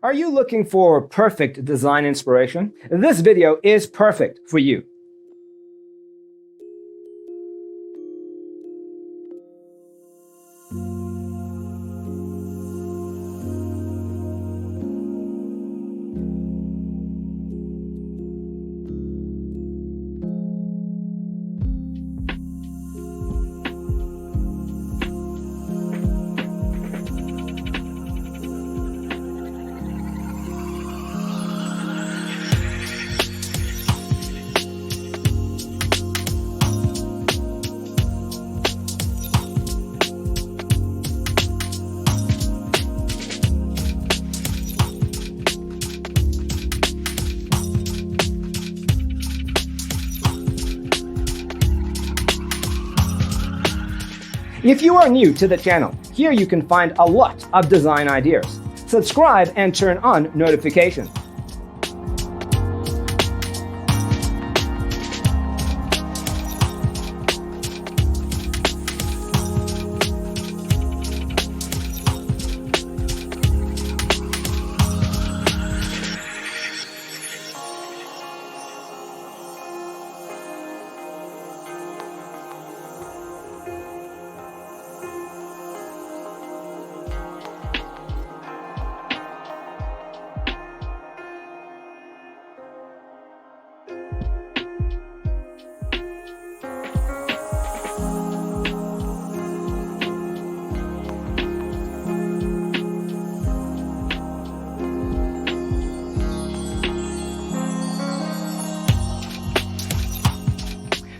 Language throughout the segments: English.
Are you looking for perfect design inspiration? This video is perfect for you. If you are new to the channel, here you can find a lot of design ideas. Subscribe and turn on notifications.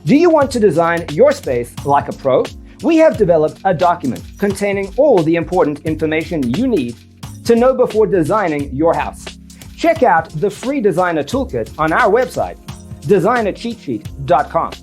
Do you want to design your space like a pro? We have developed a document containing all the important information you need to know before designing your house. Check out the free designer toolkit on our website, designercheatsheet.com.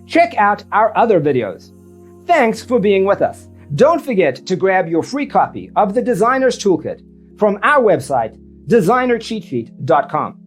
Check out our other videos. Thanks for being with us. Don't forget to grab your free copy of the Designer's Toolkit from our website, designercheatsheet.com.